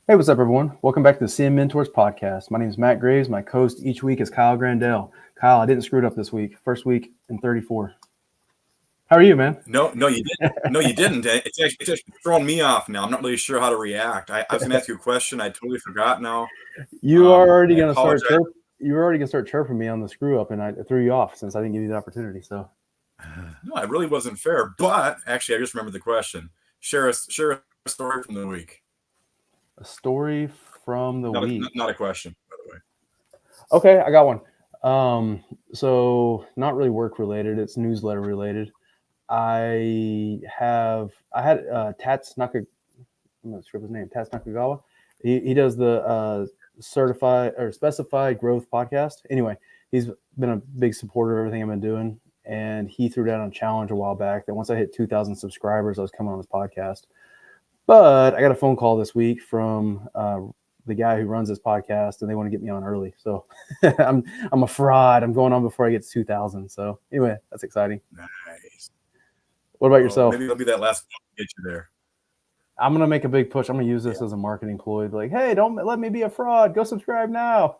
Hey, what's up, everyone? Welcome back to the CM Mentors podcast. My name is Matt Graves. My co-host each week is Kyle Grandell. Kyle, I didn't screw it up this week. First week in 34. How are you, man? No, you didn't. No, you didn't. It's actually throwing me off now. I'm not really sure how to react. I was going to ask you a question. I totally forgot now. You are already I going to start apologize. you were already going to start chirping me on the screw up, and I threw you off since I didn't give you the opportunity. So, No, it really wasn't fair. But actually, I just remembered the question. Share a story from the week. a story from the week. Not a question, by the way. Okay, I got one. So not really work related. It's newsletter related. I had Tats Naka. I'm not sure of his name. Tats Nakagawa. He does the certified or specified growth podcast. Anyway, he's been a big supporter of everything I've been doing, and he threw down a challenge a while back that once I hit 2,000 subscribers, I was coming on his podcast. But I got a phone call this week from the guy who runs this podcast, and they want to get me on early. So I'm a fraud. I'm going on before I get to 2,000. So anyway, that's exciting. Nice. What about yourself? Maybe it'll be that last one to get you there. I'm going to make a big push. I'm going to use this as a marketing ploy. Like, hey, don't let me be a fraud. Go subscribe now.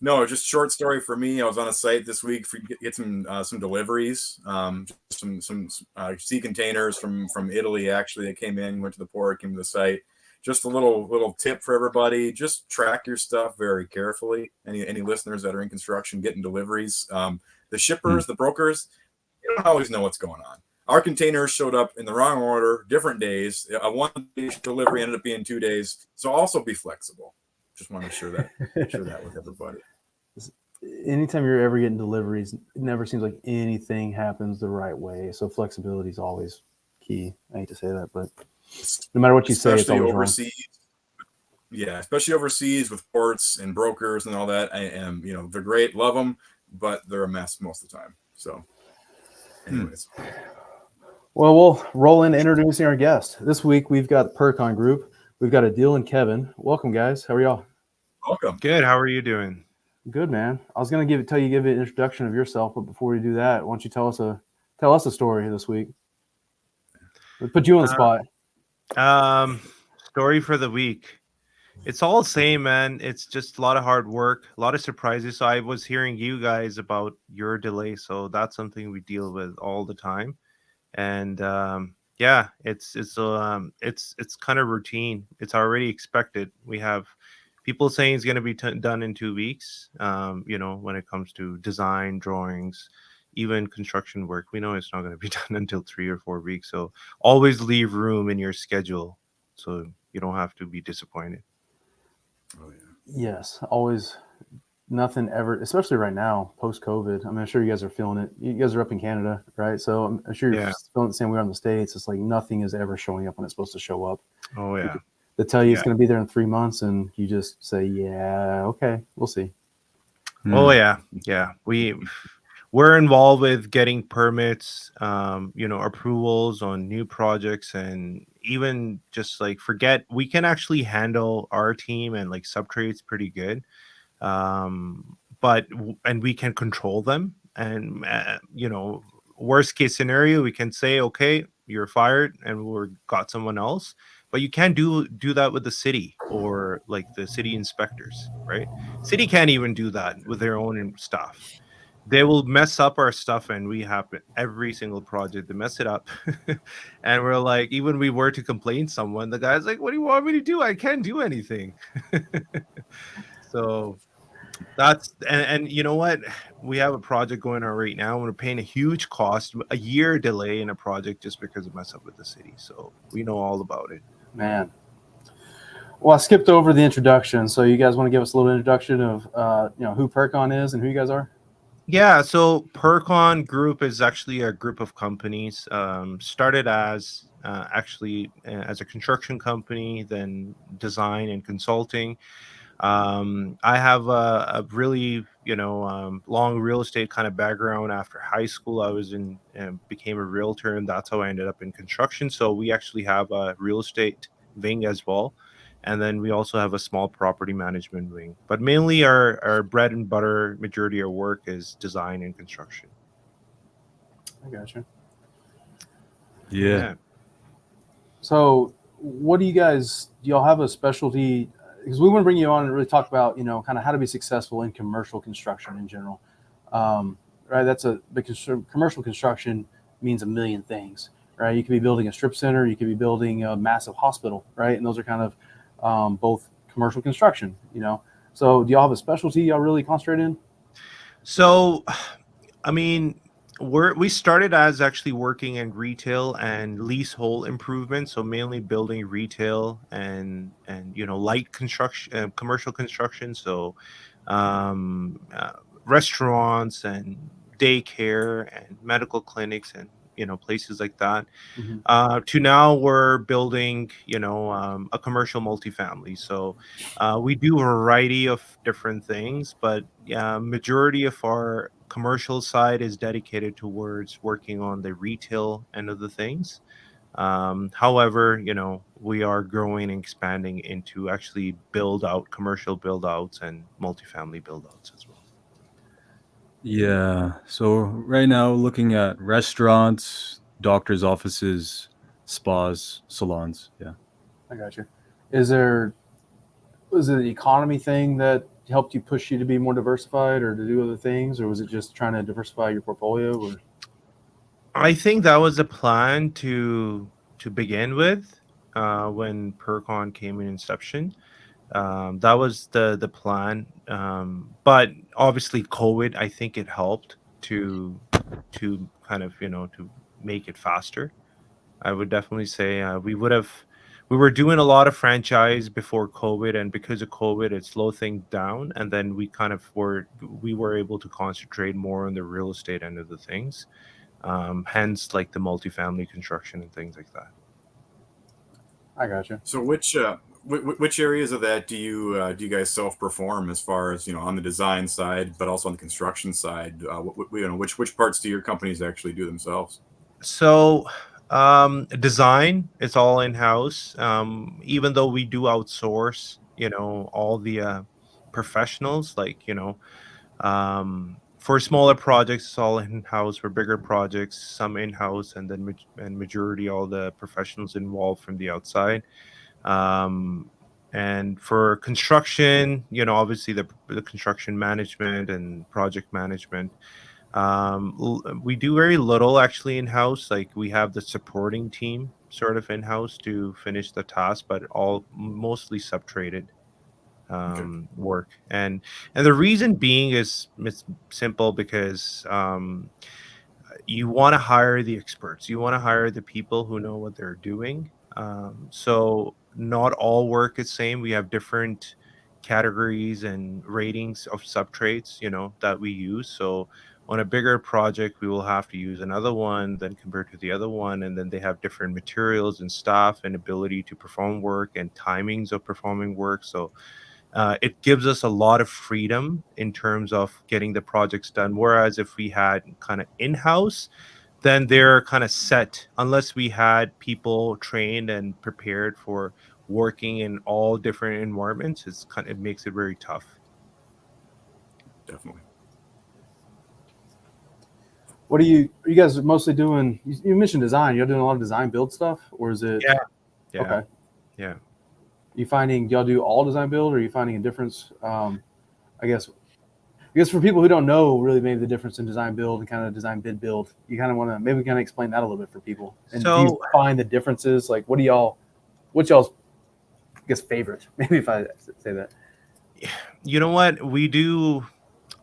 No, just short story for me. I was on a site this week for get some deliveries, some sea containers from Italy. Actually, they came in, went to the port, came to the site. Just a little tip for everybody: just track your stuff very carefully. Any listeners that are in construction getting deliveries, the shippers, the brokers, you don't always know what's going on. Our containers showed up in the wrong order, different days. A 1 day delivery ended up being 2 days. So also be flexible. Just want to share that with everybody. Anytime you're ever getting deliveries, it never seems like anything happens the right way. So flexibility is always key. I hate to say that, but no matter what you say, it's always overseas. Wrong. Yeah, especially overseas with ports and brokers and all that. They're great, love them, but they're a mess most of the time. So, anyways. Well, we'll roll into introducing our guest. This week, we've got the Pircon group. We've got Adeel and Kevin. Welcome, guys. How are y'all? Welcome. Good. How are you doing? Good, man. I was going to give you an introduction of yourself, but before we do that, why don't you tell us a story this week? We'll put you on the spot. Story for the week. It's all the same, man. It's just a lot of hard work, a lot of surprises. So I was hearing you guys about your delay, so that's something we deal with all the time. And it's kind of routine. It's already expected. We have people saying it's going to be done in 2 weeks. When it comes to design, drawings, even construction work, we know it's not going to be done until 3 or 4 weeks. So always leave room in your schedule so you don't have to be disappointed. Oh yeah. Yes, always. Nothing ever, especially right now, post-COVID. I'm sure you guys are feeling it. You guys are up in Canada, right? So I'm sure you're feeling the same way on the States. It's like nothing is ever showing up when it's supposed to show up. Oh, yeah. They tell you it's going to be there in 3 months, and you just say, yeah, okay, we'll see. Oh, yeah. Yeah. We're involved with getting permits, approvals on new projects, and even just like we can actually handle our team and like subtrades pretty good. And we can control them, and worst case scenario, we can say, okay, you're fired and we're got someone else. But you can't do that with the city or like the city inspectors, right? City can't even do that with their own stuff. They will mess up our stuff, and we happen every single project to mess it up. And we're like, even we were to complain someone, the guy's like, what do you want me to do? I can't do anything. So that's and you know what, we have a project going on right now, and we're paying a huge cost, a year delay in a project just because of mess up with the city. So we know all about it, man. Well, I skipped over the introduction, so you guys want to give us a little introduction of who Pircon is and who you guys are? Yeah, so Pircon Group is actually a group of companies, started as as a construction company, then design and consulting. I have a really, long real estate kind of background. After high school, I was became a realtor, and that's how I ended up in construction. So we actually have a real estate wing as well. And then we also have a small property management wing. But mainly our bread and butter, majority of our work is design and construction. I gotcha. Yeah. So, what do y'all have a specialty? Because we want to bring you on and really talk about, kind of how to be successful in commercial construction in general. Right. Because commercial construction means a million things, right? You could be building a strip center, you could be building a massive hospital, right? And those are kind of both commercial construction, So, do y'all have a specialty y'all really concentrate in? So, I mean, we started as actually working in retail and leasehold improvement, so mainly building retail and light construction, commercial construction. So, um, uh, restaurants and daycare and medical clinics and places like that. Mm-hmm. To now we're building a commercial multifamily, so we do a variety of different things, but majority of our commercial side is dedicated towards working on the retail end of the things. However, we are growing and expanding into actually build out commercial build outs and multifamily build outs as well. Yeah. So right now, looking at restaurants, doctors' offices, spas, salons. Yeah. I got you. Was it the economy thing that helped you push you to be more diversified or to do other things, or was it just trying to diversify your portfolio? Or I think that was a plan to begin with when Percon came in inception. That was the plan. But obviously, COVID, I think it helped to kind of to make it faster. I would definitely say we were doing a lot of franchise before COVID, and because of COVID, it slowed things down. And then we were able to concentrate more on the real estate end of the things, hence like the multifamily construction and things like that. I got you. So which areas of that do you guys self perform as far as on the design side, but also on the construction side? Which parts do your companies actually do themselves? So, design is all in house. Even though we do outsource, all the professionals, like for smaller projects, it's all in house. For bigger projects, some in house, and then majority all the professionals involved from the outside. Um, and for construction, obviously the construction management and project management, we do very little actually in house. Like we have the supporting team sort of in house to finish the task, but all mostly subtraded Okay. work. And the reason being is it's simple because you want to hire the experts. You want to hire the people who know what they're doing. So not all work is same. We have different categories and ratings of subtrades, that we use. So on a bigger project, we will have to use another one than compared to the other one, and then they have different materials and staff and ability to perform work and timings of performing work. So it gives us a lot of freedom in terms of getting the projects done. Whereas if we had kind of in house, then they're kind of set unless we had people trained and prepared for working in all different environments. It makes it very tough. Definitely. What are you guys mostly doing? You mentioned design. You're doing a lot of design build stuff, or is it? Yeah. Okay. Yeah. You finding y'all do all design build, or are you finding a difference? I guess for people who don't know really maybe the difference in design build and kind of design bid build, you kind of want to maybe kind of explain that a little bit for people. And do you So find the differences? Like, what's y'all's, I guess, favorite? Maybe if I say that. you know what we do,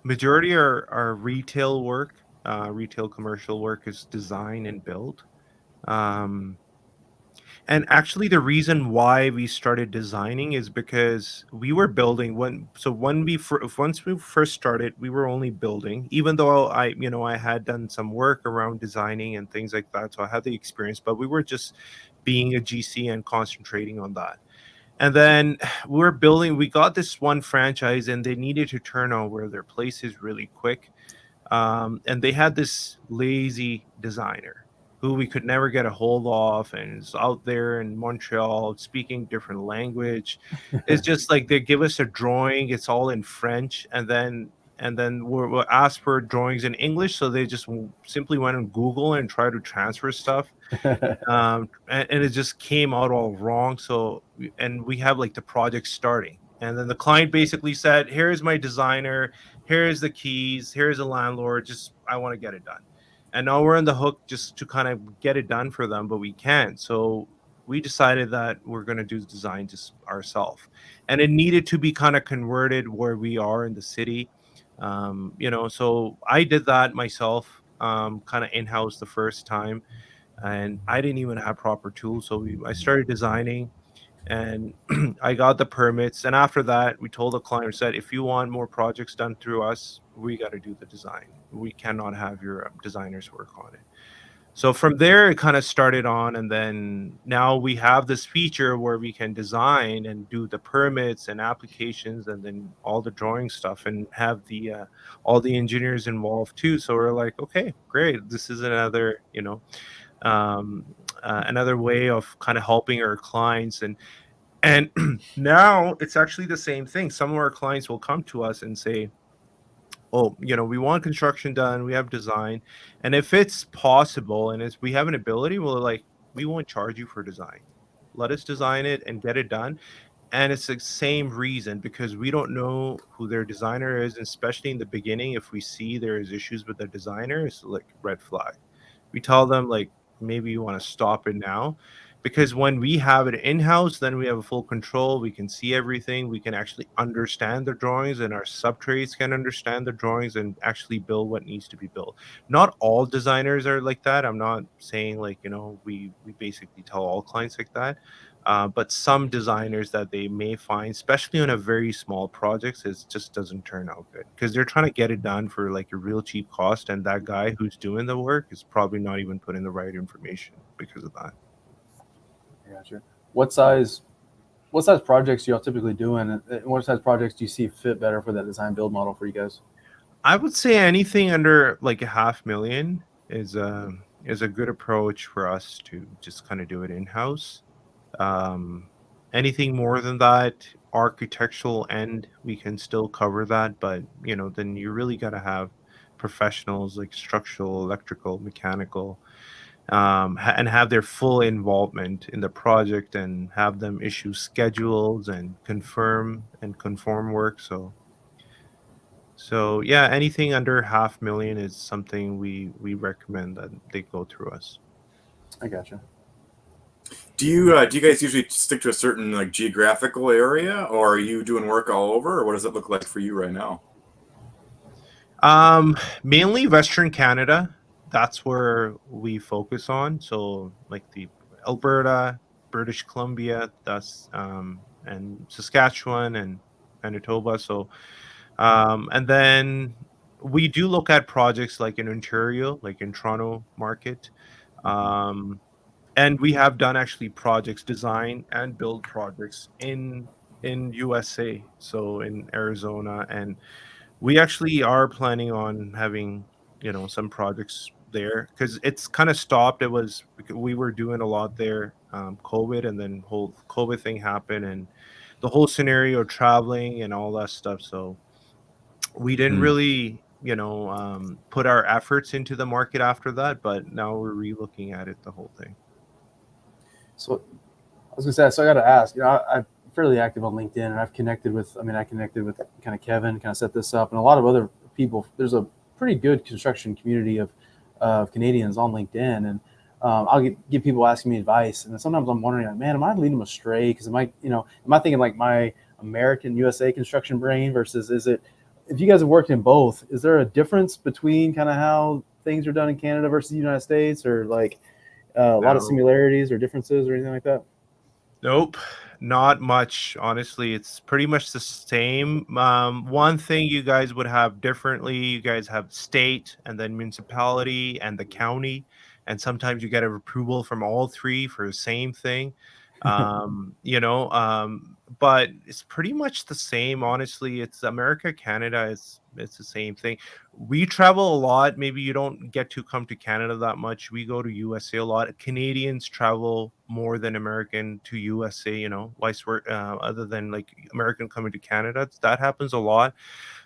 majority our retail work, retail commercial work is design and build. Um, And actually, the reason why we started designing is because we were building once we first started, we were only building. Even though I had done some work around designing and things like that, so I had the experience. But we were just being a GC and concentrating on that. And then we were building. We got this one franchise, and they needed to turn over their places really quick. And they had this lazy designer who we could never get a hold of, and is out there in Montreal speaking different language. It's just like they give us a drawing, it's all in French, and then we're asked for drawings in English, so they just simply went on Google and tried to transfer stuff, and it just came out all wrong. So and we have like the project starting, and then the client basically said, here's my designer, here's the keys, here's the landlord, just I want to get it done. And now we're on the hook just to kind of get it done for them, but we can't. So we decided that we're going to do the design just ourselves, and it needed to be kind of converted where we are in the city. So I did that myself, kind of in-house the first time, and I didn't even have proper tools. So I started designing, and I got the permits. And after that, we told the client, said, if you want more projects done through us, we got to do the design. We cannot have your designers work on it. So from there, it kind of started on, and then now we have this feature where we can design and do the permits and applications, and then all the drawing stuff, and have the all the engineers involved too. So we're like, okay, great. This is another, another way of kind of helping our clients, and now it's actually the same thing. Some of our clients will come to us and say, oh, we want construction done, we have design, and if it's possible and we have an ability, we won't charge you for design. Let us design it and get it done. And it's the same reason, because we don't know who their designer is, and especially in the beginning, if we see there is issues with the designer, it's like red flag. We tell them, like, maybe you want to stop it now, because when we have it in-house, then we have a full control. We can see everything. We can actually understand the drawings, and our subtrades can understand the drawings and actually build what needs to be built. Not all designers are like that. I'm not saying, like, we basically tell all clients like that. But some designers that they may find, especially on a very small projects, it just doesn't turn out good, because they're trying to get it done for like a real cheap cost, and that guy who's doing the work is probably not even putting the right information because of that. Gotcha. What size projects do y'all typically doing, and what size projects do you see fit better for that design build model for you guys? I would say anything under like $500,000 is a good approach for us to just kind of do it in-house. Anything more than that, architectural end, we can still cover that, but then you really got to have professionals like structural, electrical, mechanical, and have their full involvement in the project, and have them issue schedules and confirm and conform work. So yeah, anything under $500,000 is something we recommend that they go through us. I gotcha. Do you guys usually stick to a certain like geographical area, or are you doing work all over, or what does it look like for you right now? Mainly Western Canada. That's where we focus on. So like the Alberta, British Columbia, that's and Saskatchewan and Manitoba. So and then we do look at projects like in Ontario, like in Toronto market. Um, and we have done actually projects, design and build projects in USA, so in Arizona, and we actually are planning on having some projects there, because it's kind of stopped. It was we were doing a lot there, COVID, and then whole COVID thing happened, and the whole scenario, traveling and all that stuff. So we didn't really put our efforts into the market after that, but now we're re-looking at it, the whole thing. So I was gonna say, so I got to ask, I'm fairly active on LinkedIn, and I connected with kind of Kevin, kind of set this up, and a lot of other people. There's a pretty good construction community of Canadians on LinkedIn, and I'll get people asking me advice, and sometimes I'm wondering, like, man, am I leading them astray? Because am I thinking like my American USA construction brain versus is it? If you guys have worked in both, is there a difference between kind of how things are done in Canada versus the United States, or like a lot of similarities or differences or anything like that? Nope, not much. Honestly, it's pretty much the same. One thing you guys would have differently, you guys have state and then municipality and the county, and sometimes you get a approval from all three for the same thing. But it's pretty much the same. Honestly, it's America, Canada. It's the same thing. We travel a lot. Maybe you don't get to come to Canada that much. We go to USA a lot. Canadians travel more than American to USA, vice versa, other than like American coming to Canada. That happens a lot.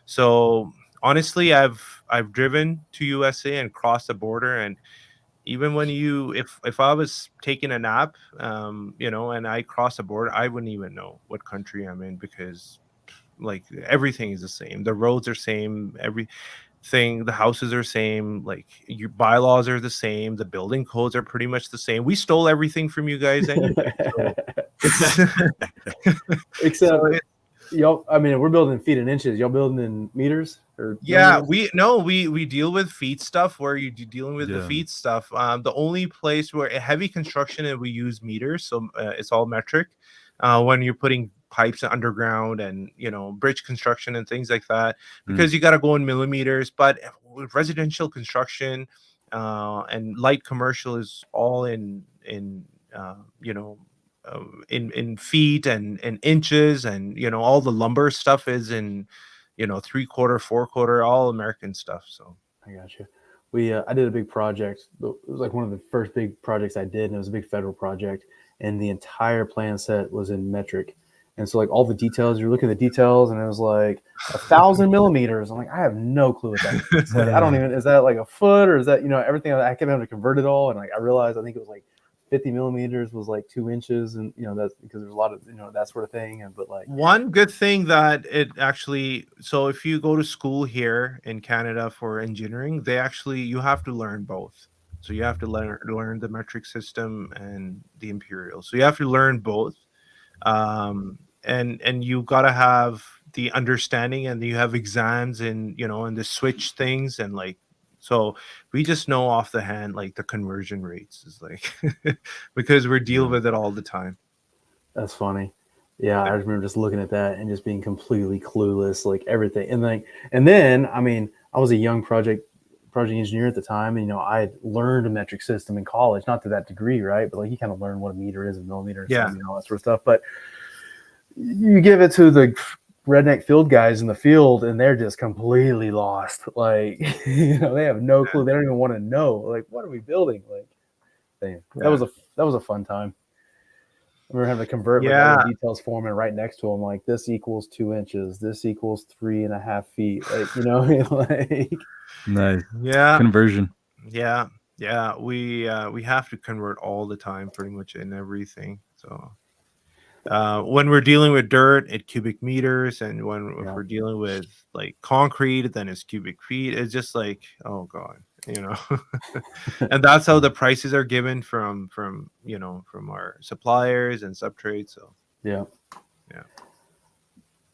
So honestly, I've driven to USA and crossed the border, and even when if I was taking a nap, and I cross the border, I wouldn't even know what country I'm in, because like everything is the same. The roads are same, everything, the houses are same, like your bylaws are the same, the building codes are pretty much the same. We stole everything from you guys anyway. So it's Except so it, y'all, I mean, we're building feet and inches. Y'all building in meters or yeah, millimeters? we deal with feet stuff where dealing with the Yeah. feet stuff. The only place where heavy construction and we use meters, so it's all metric. When you're putting pipes underground and bridge construction and things like that, because you got to go in millimeters. But with residential construction and light commercial is all in uh, you know in feet and inches, and all the lumber stuff is in 3/4, 4/4, all American stuff. So I got you. I did a big project. It was like one of the first big projects I did, and it was a big federal project. And the entire plan set was in metric. And so, like, all the details, you're looking at the details, and it was like 1,000 millimeters. I'm like, I have no clue what that means. Like, I don't even, is that like a foot, or is that, everything? I kept having to convert it all. And like, I realized, I think it was like 50 millimeters was like 2 inches. And, that's because there's a lot of, that sort of thing. And, but like, one good thing that it actually, so if you go to school here in Canada for engineering, you have to learn both. So you have to learn the metric system and the imperial. So you have to learn both. And you got to have the understanding, and you have exams and the switch things, and like, so we just know off the hand like the conversion rates is like because we're dealing with it all the time. that's funny. Yeah, I remember just looking at that and just being completely clueless, like everything. And then, I mean, I was a young project engineer at the time, and I had learned a metric system in college, not to that degree, right? But like, you kind of learn what a meter is, a millimeter, Yeah. all that sort of stuff. But you give it to the redneck field guys in the field, and they're just completely lost. Like, they have no clue. They don't even want to know. Like, what are we building? Like, damn, that was a fun time. I remember having to convert like all the details form and right next to them, like, this equals 2 inches, this equals 3.5 feet. Like, like, Nice. Yeah. Conversion. Yeah. We have to convert all the time, pretty much in everything. So when we're dealing with dirt, it's cubic meters, and if we're dealing with like concrete, then it's cubic feet. It's just like, oh god, and that's how the prices are given from our suppliers and subtrades. So yeah. Yeah.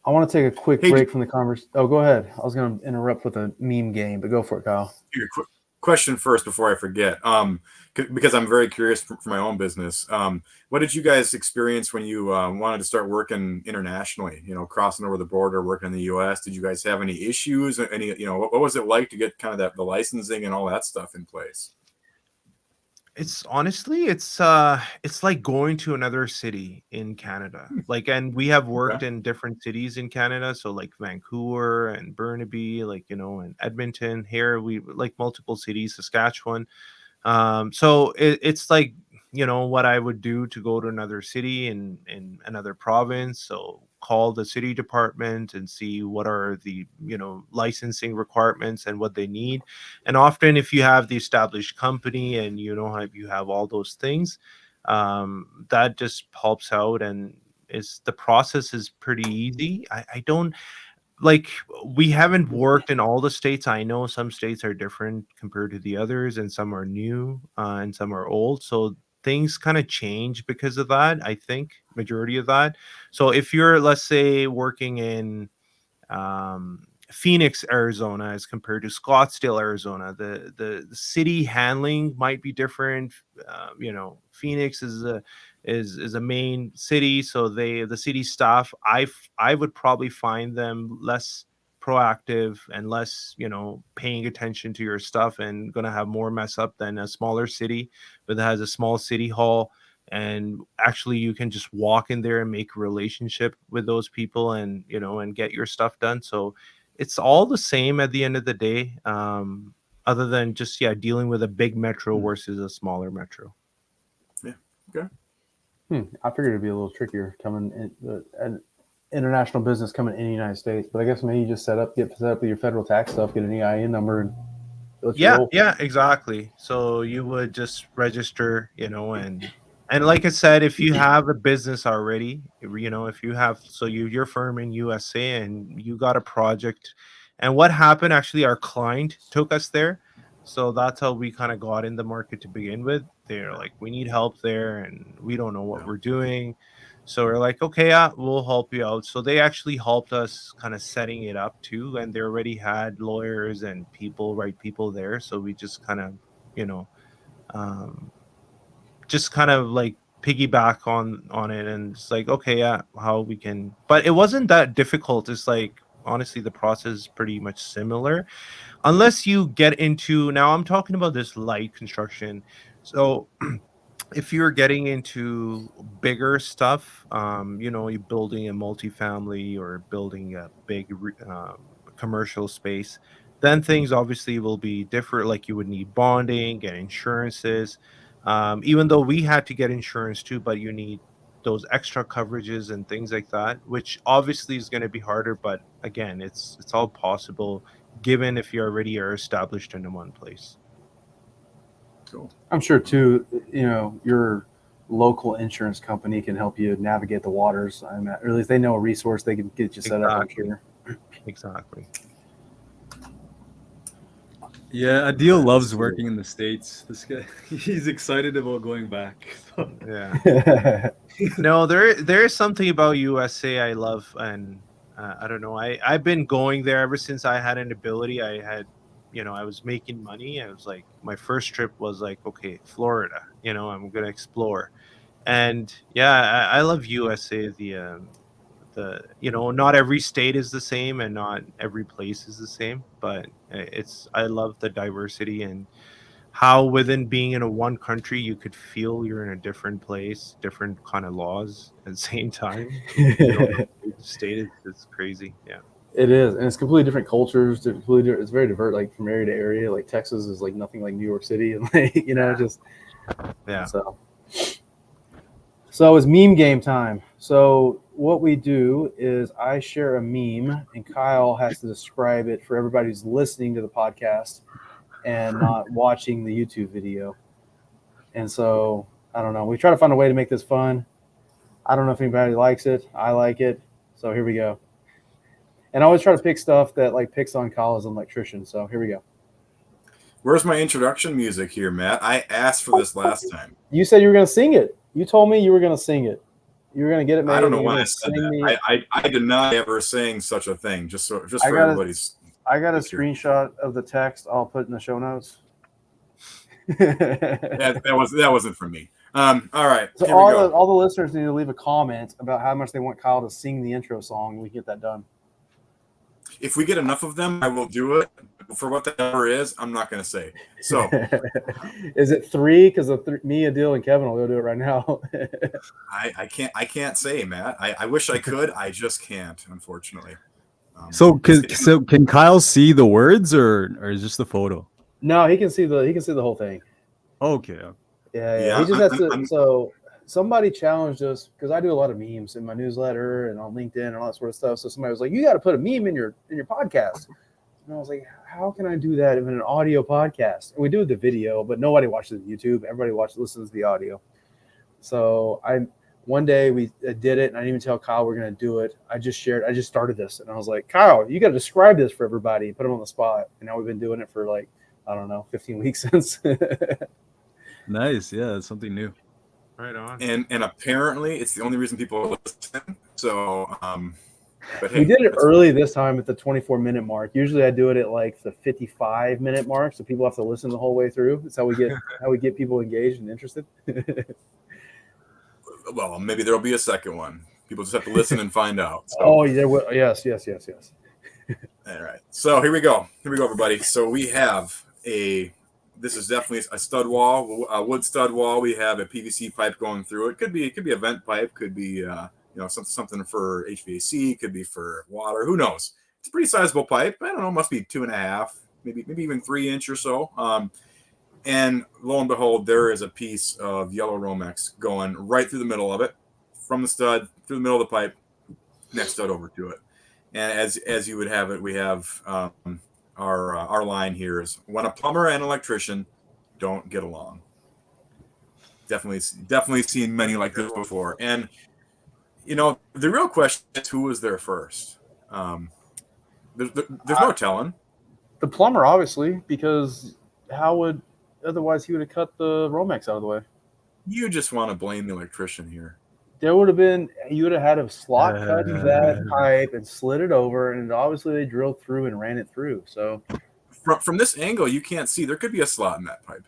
I want to take a quick break from the conversation. Oh, go ahead. I was going to interrupt with a meme game, but go for it, Kyle. Question first before I forget, because I'm very curious for my own business. What did you guys experience when you wanted to start working internationally? Crossing over the border, working in the U.S. Did you guys have any issues? What was it like to get kind of the licensing and all that stuff in place? It's honestly, it's like going to another city in Canada. Like, and we have worked in different cities in Canada, so like Vancouver and Burnaby, like and Edmonton. Here we like multiple cities, Saskatchewan. So it's like what I would do to go to another city in another province. So call the city department and see what are the licensing requirements and what they need. And often, if you have the established company and you have all those things, that just helps out, and the process is pretty easy. I don't like, we haven't worked in all the states. I know some states are different compared to the others, and some are new and some are old. So things kind of change because of that. I think majority of that. So if you're, let's say, working in Phoenix, Arizona, as compared to Scottsdale, Arizona, the city handling might be different. Phoenix is a main city, so the city staff, I would probably find them less proactive and less paying attention to your stuff, and gonna have more mess up than a smaller city that has a small city hall. And actually, you can just walk in there and make a relationship with those people, and and get your stuff done. So it's all the same at the end of the day, other than just dealing with a big metro versus a smaller metro. Yeah. Okay. I figured it'd be a little trickier coming in, and international business coming in the United States. But I guess maybe you just get set up with your federal tax stuff, get an EIN number, and let you roll. Yeah, exactly. So you would just register, and like I said, if you have a business already, if you have, so your firm in USA and you got a project, and what happened actually, our client took us there, so that's how we kind of got in the market to begin with. They're like, we need help there, and we don't know what we're doing. So we're like, okay, yeah, we'll help you out. So they actually helped us kind of setting it up too, and they already had lawyers and right people there. So we just kind of, you know, um, just kind of like piggyback on it, and it's like, okay, yeah, how we can. But it wasn't that difficult. It's like, honestly, the process is pretty much similar, unless you get into, now I'm talking about this light construction. So if you're getting into bigger stuff, you're building a multifamily or building a big commercial space, then things obviously will be different. Like you would need bonding and insurances. Even though we had to get insurance too, but you need those extra coverages and things like that, which obviously is going to be harder. But again, it's all possible given if you already are established in one place. Cool. I'm sure too, your local insurance company can help you navigate the waters. Or at least they know a resource they can get you set up. I'm sure. Exactly. Yeah, Adeel loves working in the States. This guy, he's excited about going back. So. Yeah. No, there is something about USA I love, and I don't know. I've been going there ever since I had an ability. I was making money. I was like, my first trip was like, okay, Florida. I'm gonna explore, and yeah, I love USA. Not every state is the same, and not every place is the same, but I love the diversity and how within being in one country you could feel you're in a different place, different kind of laws at the same time. State, it's crazy. Yeah, It is, and it's completely different cultures. It's very diverse, like from area to area. Like Texas is like nothing like New York City, and just yeah. So it's meme game time. So what we do is I share a meme, and Kyle has to describe it for everybody who's listening to the podcast and not watching the YouTube video. And so I don't know. We try to find a way to make this fun. I don't know if anybody likes it. I like it. So here we go. And I always try to pick stuff that like picks on Kyle as an electrician. So here we go. Where's my introduction music here, Matt? I asked for this last time. You said you were going to sing it. You told me you were going to sing it. You were going to get it made. I don't know why I said that. I did not ever sing such a thing. Just for everybody's. I got a screenshot of the text. I'll put in the show notes. that wasn't from me. All right. So all the listeners need to leave a comment about how much they want Kyle to sing the intro song, and we get that done. If we get enough of them, I will do it. For what the number is, I'm not going to say. So, is it 3? Because me, Adeel, and Kevin will go do it right now. I can't say, Matt. I wish I could. I just can't, unfortunately. So can Kyle see the words, or is just the photo? No, he can see the whole thing. Okay. Yeah. He just has to. So somebody challenged us because I do a lot of memes in my newsletter and on LinkedIn and all that sort of stuff. So somebody was like, "You got to put a meme in your podcast." And I was like, "How can I do that in an audio podcast?" And we do the video, but nobody watches YouTube. Everybody listens to the audio. So one day we did it, and I didn't even tell Kyle we're going to do it. I just started this, and I was like, "Kyle, you got to describe this for everybody." Put him on the spot, and now we've been doing it for like, I don't know, 15 weeks since. Nice. Yeah, it's something new. Right on. And apparently it's the only reason people are listening. So, but hey, we did it early this time at the 24-minute mark. Usually I do it at like the 55-minute mark, so people have to listen the whole way through. That's how we get people engaged and interested. Well, maybe there'll be a second one. People just have to listen and find out. So. Oh, yeah. Yes. All right. So here we go, everybody. So we have this is definitely a stud wall, a wood stud wall. We have a PVC pipe going through it. Could be a vent pipe. Could be something for HVAC. Could be for water. Who knows? It's a pretty sizable pipe. I don't know. Must be 2.5, maybe even 3 inch or so. And lo and behold, there is a piece of yellow Romex going right through the middle of it, from the stud through the middle of the pipe. next stud over to it. And as you would have it, we have our line here is when a plumber and electrician don't get along. Definitely seen many like this before. And the real question is who was there first. There's no telling. The plumber, obviously, because otherwise he would have cut the Romex out of the way. You just want to blame the electrician here. You would have had a slot cut that pipe and slid it over, and obviously they drilled through and ran it through. So from this angle, you can't see. There could be a slot in that pipe.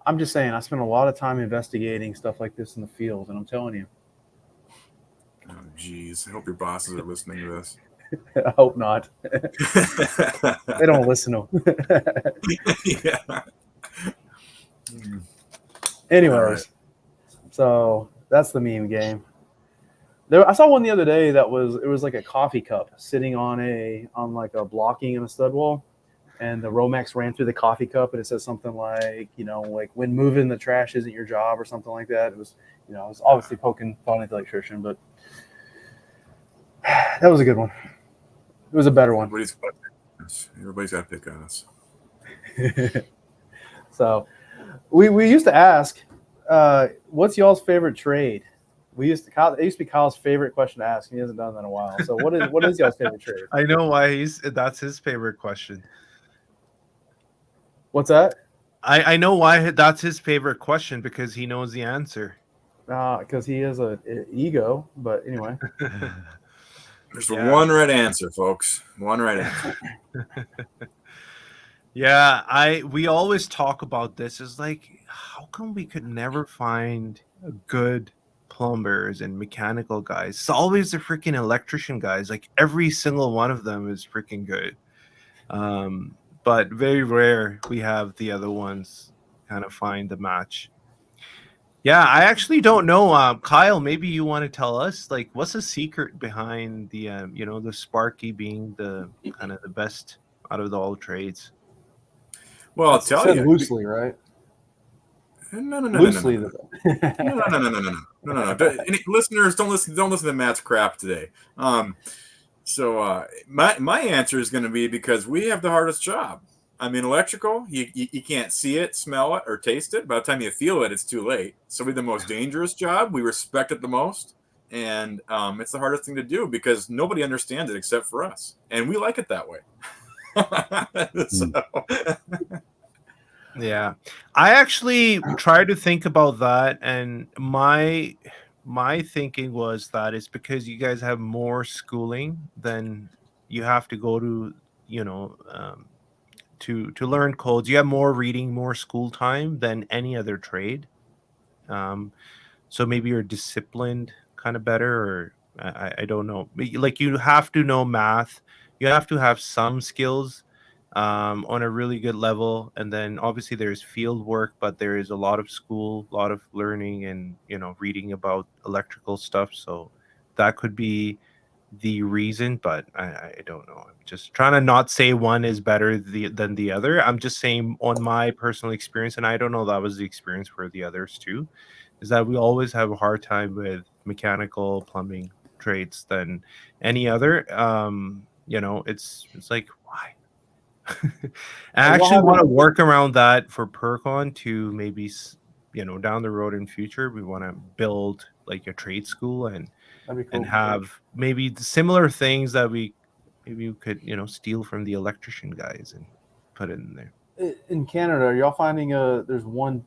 I'm just saying, I spent a lot of time investigating stuff like this in the field, and I'm telling you. Oh, geez. I hope your bosses are listening to this. I hope not. They don't listen to them. Yeah. Anyways, so that's the meme game. I saw one the other day it was like a coffee cup sitting on like a blocking in a stud wall, and the Romex ran through the coffee cup, and it says something like, like when moving the trash isn't your job or something like that. It was, it was obviously poking fun at the electrician, but that was a good one. It was a better one. Everybody's got to pick on us. So we used to ask, what's y'all's favorite trade? It used to be Kyle's favorite question to ask, and he hasn't done that in a while. So what is y'all's favorite trade? I know why that's his favorite question. What's that? I know why that's his favorite question, because he knows the answer. Because he has an ego, but anyway. There's one right answer, folks. One right answer. Yeah, we always talk about this. Is like, how come we could never find good plumbers and mechanical guys? It's always the freaking electrician guys. Like every single one of them is freaking good. But very rare we have the other ones kind of find the match. Yeah, I actually don't know. Kyle, maybe you want to tell us, like, what's the secret behind the, the Sparky being the kind of the best out of all trades? Well, I'll tell you. Loosely, right? No. Loosely. No. Listeners, don't listen to Matt's crap today. So my answer is going to be because we have the hardest job. I mean, electrical, you can't see it, smell it, or taste it. By the time you feel it, it's too late. So we're the most dangerous job. We respect it the most. And it's the hardest thing to do because nobody understands it except for us. And we like it that way. Yeah. I actually tried to think about that. And my thinking was that it's because you guys have more schooling than you have to go to, to learn codes. You have more reading, more school time than any other trade. So maybe you're disciplined kind of better, or I don't know. Like you have to know math. You have to have some skills on a really good level. And then obviously there's field work, but there is a lot of school, a lot of learning and, reading about electrical stuff. So that could be the reason, but I don't know. I'm just trying to not say one is better than the other. I'm just saying on my personal experience, and I don't know that was the experience for the others too, is that we always have a hard time with mechanical plumbing trades than any other. It's like, why? I actually want to work around that for Pircon to maybe, down the road in future, we want to build like a trade school and have maybe similar things that we could, steal from the electrician guys and put it in there. In Canada, are y'all finding there's one,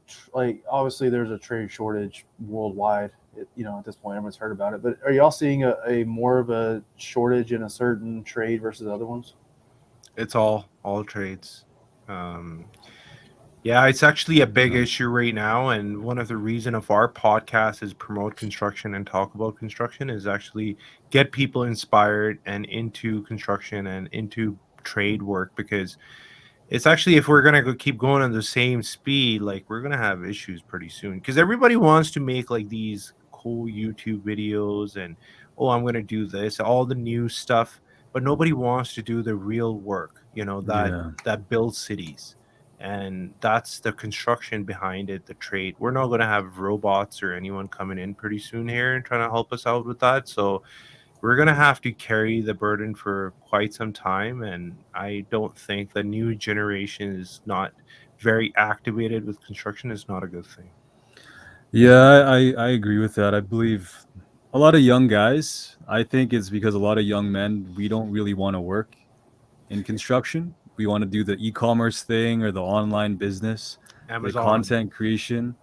obviously there's a trade shortage worldwide, at this point, everyone's heard about it, but are y'all seeing a more of a shortage in a certain trade versus other ones? It's all trades. Yeah, it's actually a big issue right now. And one of the reason of our podcast is promote construction and talk about construction is actually get people inspired and into construction and into trade work, because it's actually, if we're going to keep going on the same speed, like we're going to have issues pretty soon, because everybody wants to make like these cool YouTube videos and, I'm going to do this, all the new stuff, but nobody wants to do the real work, that builds cities. And that's the construction behind it, the trade. We're not going to have robots or anyone coming in pretty soon here and trying to help us out with that. So we're going to have to carry the burden for quite some time. And I don't think the new generation is not very activated with construction is not a good thing. Yeah, I agree with that. I believe a lot of young guys, I think it's because a lot of young men, we don't really want to work in construction. We want to do the e-commerce thing or the online business, the Amazon. content creation.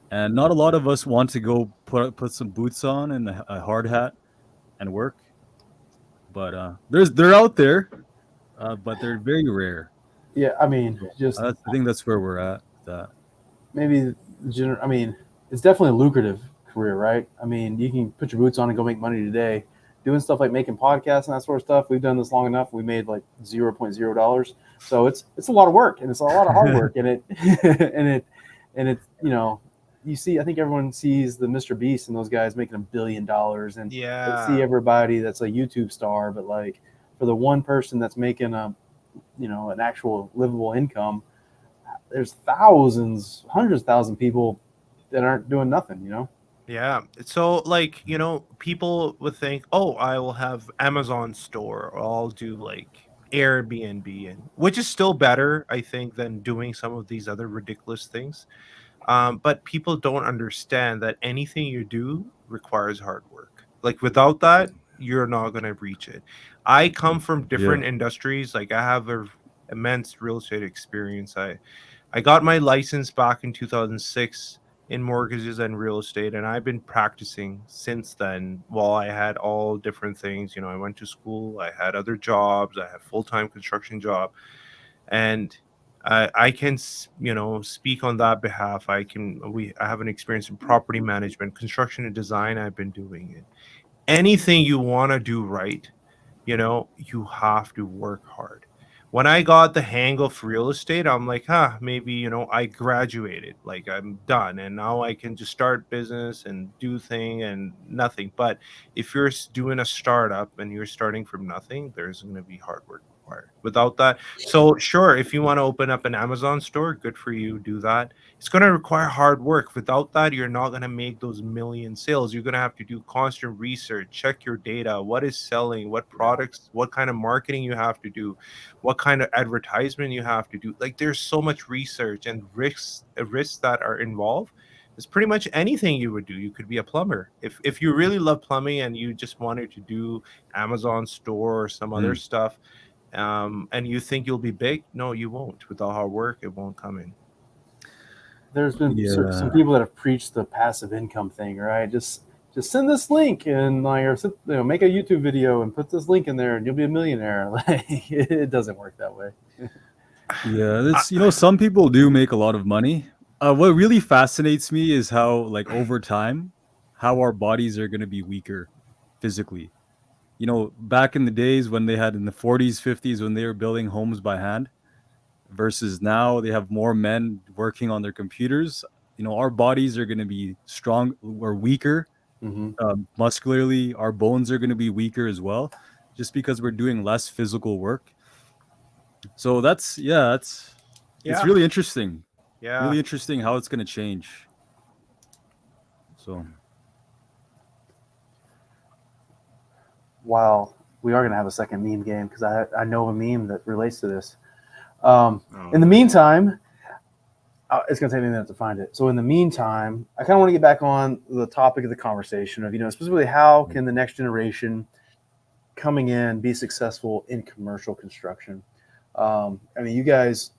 And not a lot of us want to go put some boots on and a hard hat and work. But they're out there, but they're very rare. Yeah, I mean, So, just I think that's where we're at with that. maybe I mean, it's definitely a lucrative career, right? I mean, you can put your boots on and go make money today. Doing stuff like making podcasts and that sort of stuff, we've done this long enough. We made like $0.0, so it's a lot of work and it's a lot of hard work, and it and it you see. I think everyone sees the Mr. Beast and those guys making $1 billion, and they see Yeah. everybody that's a YouTube star, but like for the one person that's making an actual livable income, there's thousands, hundreds of thousands of people that aren't doing nothing. Yeah. So, like, people would think, oh, I will have Amazon store or I'll do like Airbnb, and which is still better, I think, than doing some of these other ridiculous things. But people don't understand that anything you do requires hard work. Like, without that, you're not going to reach it. I come from Yeah. different industries. Like, I have a immense real estate experience. I got my license back in 2006 in mortgages and real estate, and I've been practicing since then. While I had all different things, I went to school, I had other jobs, I had full-time construction job, and I can speak on that behalf. I have an experience in property management, construction and design. I've been doing it. Anything you want to do right, you have to work hard. When I got the hang of real estate, I'm like, maybe, I graduated, like I'm done. And now I can just start business and do thing and nothing. But if you're doing a startup and you're starting from nothing, there's going to be hard work required. Without that, so sure, if you want to open up an Amazon store, good for you, do that. It's going to require hard work. Without that, you're not going to make those million sales. You're going to have to do constant research, check your data, what is selling, what products, what kind of marketing you have to do, what kind of advertisement you have to do. Like, there's so much research and risks that are involved. It's pretty much anything you would do. You could be a plumber. If you really love plumbing and you just wanted to do Amazon store or some other stuff, and you think you'll be big, no, you won't. Without hard work, it won't come in. There's been some Yeah. people that have preached the passive income thing, right? Just send this link and make a YouTube video and put this link in there and you'll be a millionaire. Like, it doesn't work that way. Yeah, some people do make a lot of money. What really fascinates me is how, like, over time, how our bodies are going to be weaker physically. Back in the days when they had in the 40s, 50s, when they were building homes by hand, versus now they have more men working on their computers. Our bodies are going to be strong or weaker, Mm-hmm. muscularly. Our bones are going to be weaker as well, just because we're doing less physical work. So it's really interesting. Yeah. Really interesting how it's going to change. So Wow, we are going to have a second meme game because I know a meme that relates to this. In the meantime, it's going to take me a minute to find it. So in the meantime, I kind of want to get back on the topic of the conversation of, specifically how can the next generation coming in be successful in commercial construction? I mean, you guys,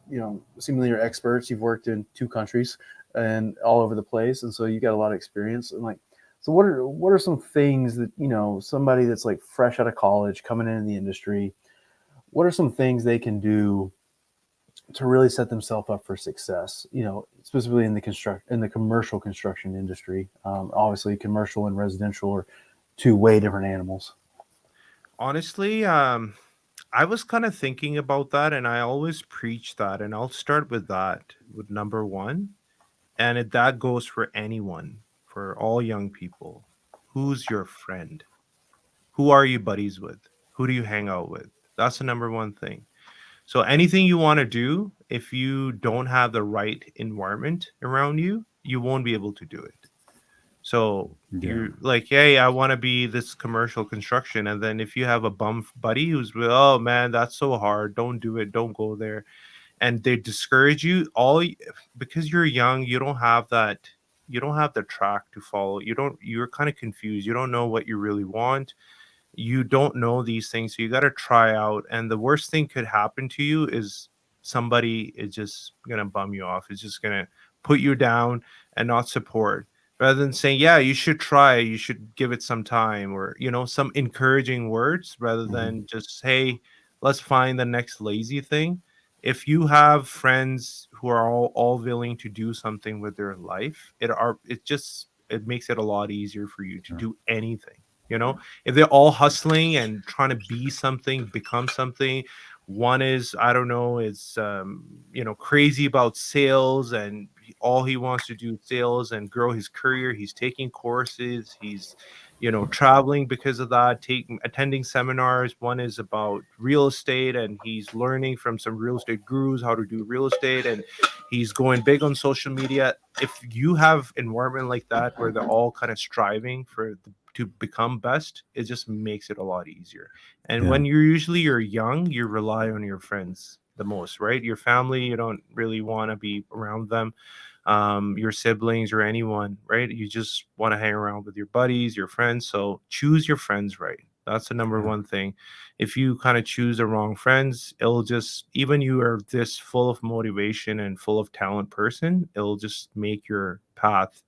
seemingly you're experts. You've worked in 2 countries and all over the place, and so you got a lot of experience. And like, so what are some things that somebody that's like fresh out of college coming in the industry? What are some things they can do to really set themselves up for success? Specifically in the commercial construction industry. Obviously, commercial and residential are 2 way different animals. Honestly, I was kind of thinking about that, and I always preach that, and I'll start with that, with number one. And that goes for anyone, for all young people. Who's your friend? Who are you buddies with? Who do you hang out with? That's the number one thing. So anything you want to do, if you don't have the right environment around you, you won't be able to do it. So Yeah. you're like, hey, I want to be this commercial construction. And then if you have a bum buddy who's, oh man, that's so hard. Don't do it. Don't go there. And they discourage you because you're young. You don't have the track to follow. You're kind of confused. You don't know what you really want. You don't know these things, so you got to try out. And the worst thing could happen to you is somebody is just gonna bum you off, is just gonna put you down and not support, rather than saying, yeah, you should try, you should give it some time, or some encouraging words, rather than just, hey, let's find the next lazy thing. If you have friends who are all willing to do something with their life, it makes it a lot easier for you to do anything. If they're all hustling and trying to be something, become something, one is, I don't know, is crazy about sales, and all he wants to do is sales and grow his career. He's taking courses, he's traveling because of that, attending seminars. One is about real estate, and he's learning from some real estate gurus how to do real estate, and he's going big on social media. If you have environment like that where they're all kind of striving to become best, it just makes it a lot easier. And when you're young, you rely on your friends the most, right? Your family, you don't really want to be around them, your siblings or anyone, right? You just want to hang around with your buddies, your friends. So choose your friends right. That's the number one thing. If you kind of choose the wrong friends, it'll just, even you are this full of motivation and full of talent person, it'll just make your path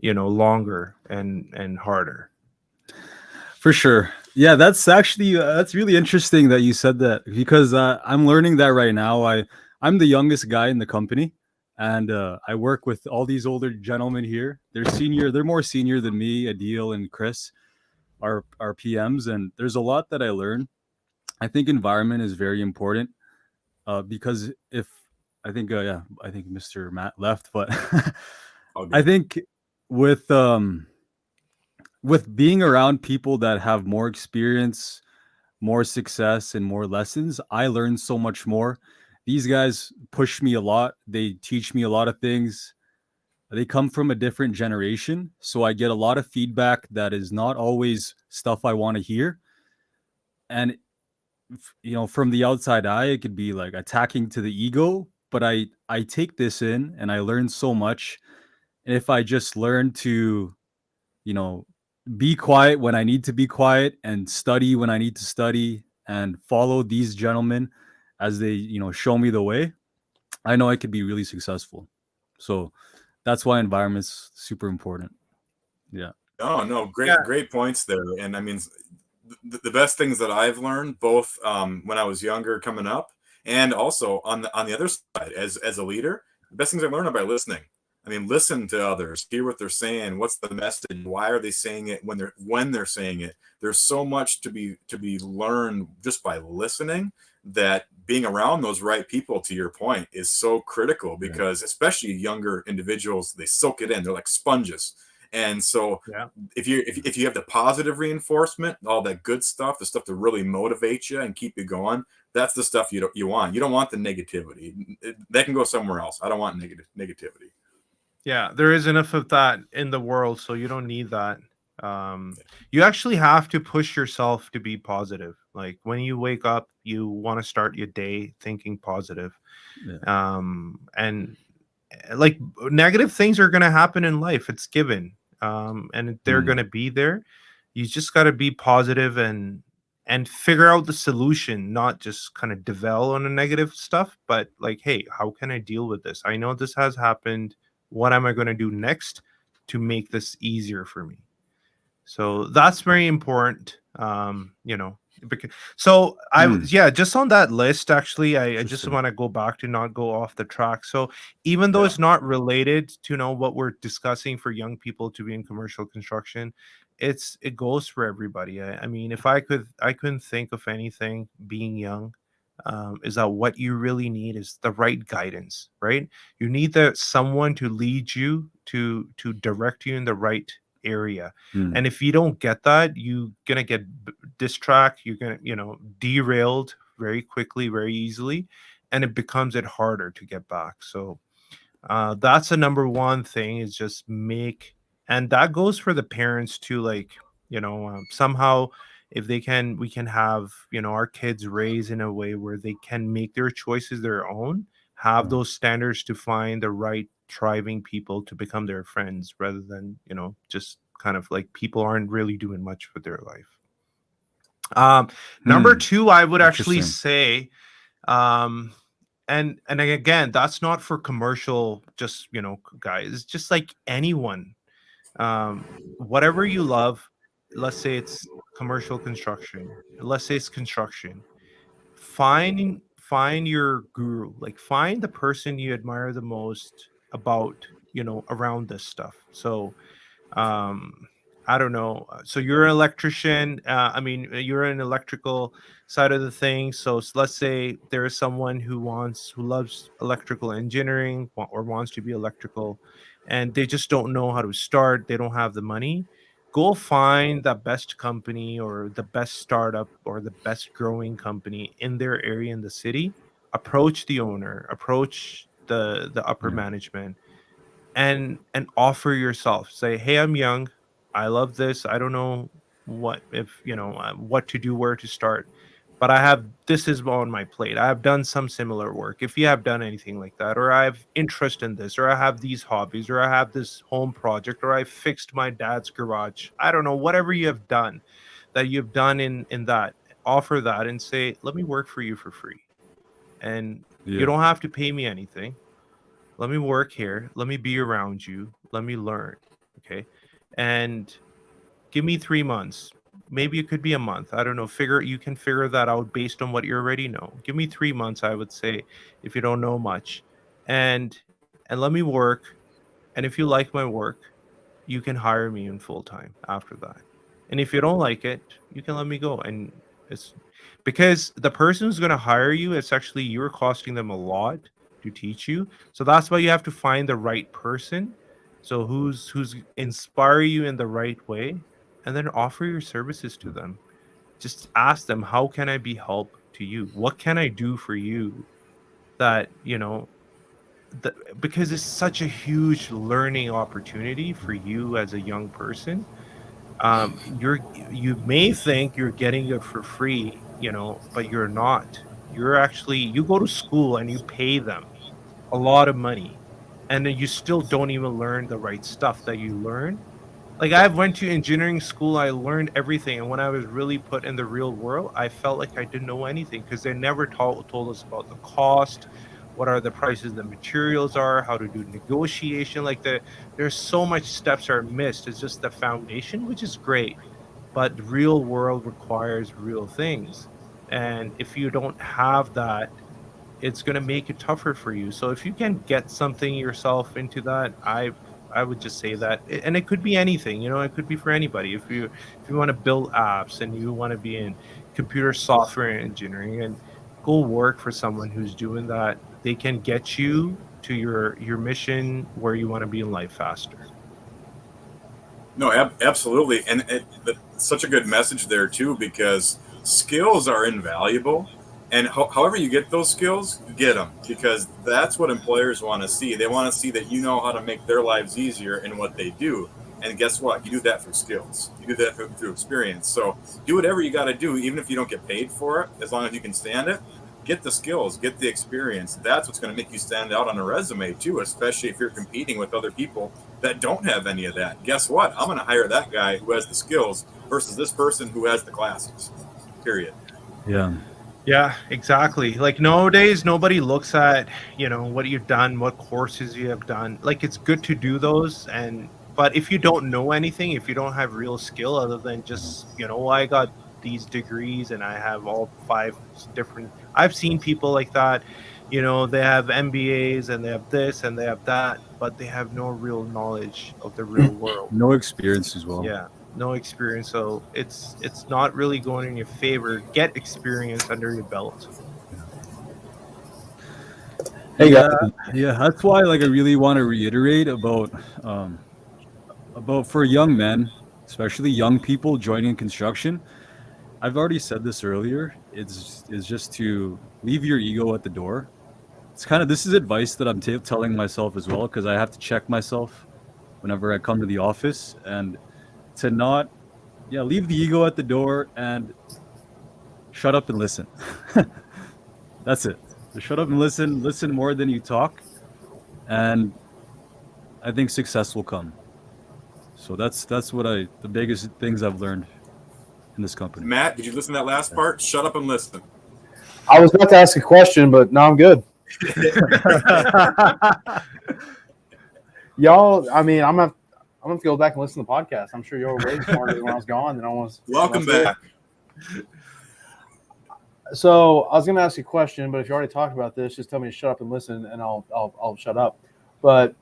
longer and harder. For sure. Yeah, that's actually that's really interesting that you said that, because I'm learning that right now. I'm the youngest guy in the company, and I work with all these older gentlemen here. They're more senior than me, Adeel and Chris, our PMs, and there's a lot that I learn. I think environment is very important, because if I think I think Mr. Matt left, but I think with being around people that have more experience, more success, and more lessons, I learn so much more. These guys push me a lot. They teach me a lot of things. They come from a different generation, so I get a lot of feedback that is not always stuff I want to hear. And from the outside eye, it could be like attacking to the ego, but I take this in and I learn so much. And if I just learn to, you know, be quiet when I need to be quiet and study when I need to study and follow these gentlemen as they, show me the way, I know I could be really successful. So that's why environment's super important. Yeah. Oh no, great points there. And I mean, the best things that I've learned, both when I was younger, coming up, and also on the other side as a leader, the best things I learned are by listening. I mean, listen to others, hear what they're saying, what's the message, why are they saying it when they're saying it. There's so much to be learned just by listening, that being around those right people, to your point, is so critical, because especially younger individuals, they soak it in. They're like sponges. And so if you have the positive reinforcement, all that good stuff, the stuff to really motivate you and keep you going, that's the stuff you want. You don't want the negativity. That can go somewhere else. I don't want negativity. Yeah, there is enough of that in the world, so you don't need that. You actually have to push yourself to be positive. Like when you wake up, you want to start your day thinking positive. And like negative things are going to happen in life. It's given. And they're going to be there. You just got to be positive and figure out the solution, not just kind of dwell on the negative stuff, but like, hey, how can I deal with this? I know this has happened. What am I going to do next to make this easier for me? So that's very important. So just on that list, actually, I just want to go back to not go off the track. So even though it's not related to what we're discussing for young people to be in commercial construction, it goes for everybody. I mean, if I couldn't think of anything being young, is that what you really need is the right guidance, right? You need someone to lead you, to direct you in the right area. And if you don't get that, you're gonna get distracted, you're gonna derailed very quickly, very easily, and it becomes harder to get back. So that's the number one thing, is just make And that goes for the parents too. Like, somehow, if we can have, our kids raised in a way where they can make their choices their own, have those standards to find the right thriving people to become their friends, rather than, just kind of like people aren't really doing much with their life. Number two, I would actually Interesting. say, um, and again, that's not for commercial, just, guys. It's just like anyone, whatever you love. Let's say it's commercial construction. Let's say it's construction. Find your guru. Like, find the person you admire the most about, around this stuff. So, um I don't know. So you're an electrician. You're an electrical side of the thing. So let's say there is someone who loves electrical engineering, or wants to be electrical, and they just don't know how to start. They don't have the money. Go find the best company, or the best startup, or the best growing company in their area in the city. Approach the owner, approach the upper Yeah. management, and offer yourself. Say, hey, I'm young, I love this, I don't know what to do, where to start, but I have this is on my plate. I have done some similar work. If you have done anything like that, or I have interest in this, or I have these hobbies, or I have this home project, or I fixed my dad's garage, I don't know, whatever you have done, that you've done in that, offer that and say, let me work for you for free. And you Yeah. don't have to pay me anything. Let me work here, let me be around you, let me learn. Okay. And give me 3 months. Maybe it could be a month, I don't know. You can figure that out based on what you already know. Give me 3 months, I would say, if you don't know much. And and let me work. And if you like my work, you can hire me in full time after that. And if you don't like it, you can let me go. And it's because the person who's going to hire you, it's actually, you're costing them a lot to teach you. So that's why you have to find the right person. So who's inspire you in the right way, and then offer your services to them. Just ask them, how can I be help to you? What can I do for you? That, because it's such a huge learning opportunity for you as a young person. You may think you're getting it for free, but you're not. You go to school and you pay them a lot of money, and then you still don't even learn the right stuff that you learn. Like, I went to engineering school, I learned everything, and when I was really put in the real world, I felt like I didn't know anything, because they never told us about the cost, what are the prices the materials are, how to do negotiation. Like, there's so much steps are missed. It's just the foundation, which is great, but the real world requires real things. And if you don't have that, it's going to make it tougher for you. So if you can get something yourself into that, I would just say that. And it could be anything, it could be for anybody. If you want to build apps, and you want to be in computer software engineering, and go work for someone who's doing that, they can get you to your mission, where you want to be in life, faster. No, absolutely, and such a good message there too, because skills are invaluable, and however you get those skills, get them, because that's what employers want to see. They want to see that you know how to make their lives easier in what they do, and guess what? You do that through skills. You do that through experience. So do whatever you got to do, even if you don't get paid for it, as long as you can stand it. Get the skills, get the experience. That's what's going to make you stand out on a resume too, especially if you're competing with other people that don't have any of that. Guess what? I'm going to hire that guy who has the skills versus this person who has the classes. Period. Yeah. Yeah, exactly. Like, nowadays, nobody looks at, what you've done, what courses you have done. Like, it's good to do those, but if you don't know anything, if you don't have real skill other than just, I got these degrees and I have all 5 different. I've seen people like that, they have MBAs and they have this and they have that, but they have no real knowledge of the real world. No experience as well. Yeah, no experience. So it's not really going in your favor. Get experience under your belt. Hey, Yeah, guys. yeah. That's why, like, I really want to reiterate about for young men, especially young people joining construction. I've already said this earlier. It's just to leave your ego at the door. This is advice that I'm telling myself as well, because I have to check myself whenever I come to the office, and to not, yeah, leave the ego at the door and shut up and listen. That's it. Just shut up and listen. Listen more than you talk, and I think success will come. So that's what the biggest things I've learned in this company. Matt, did you listen to that last part? Shut up and listen. I was about to ask a question, but now I'm good. Y'all, I mean, I'm gonna go back and listen to the podcast. I'm sure y'all were way smarter when I was gone than I was. Welcome back. So I was gonna ask you a question, but if you already talked about this, just tell me to shut up and listen, and I'll shut up. But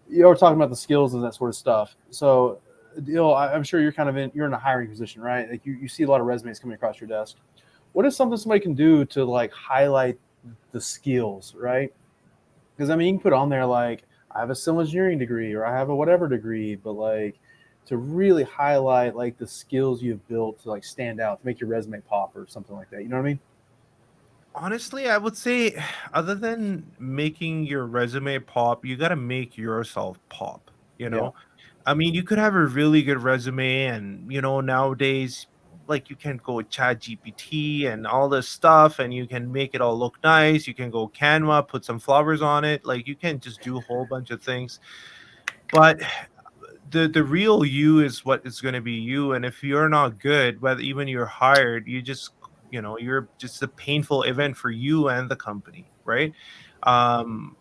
you were talking about the skills and that sort of stuff. So, Adeel, I'm sure you're in a hiring position, right? Like you see a lot of resumes coming across your desk. What is something somebody can do to like highlight the skills, right? Because I mean, you can put on there like I have a civil engineering degree or I have a whatever degree, but like to really highlight like the skills you've built to like stand out, to make your resume pop or something like that. You know what I mean? Honestly, I would say, other than making your resume pop, you got to make yourself pop. You Yeah. know, I mean, you could have a really good resume, and nowadays, like you can go with Chat GPT and all this stuff, and you can make it all look nice. You can go Canva, put some flowers on it. Like you can just do a whole bunch of things. But the real you is what is going to be you, and if you're not good, whether even you're hired, you're just a painful event for you and the company, right? um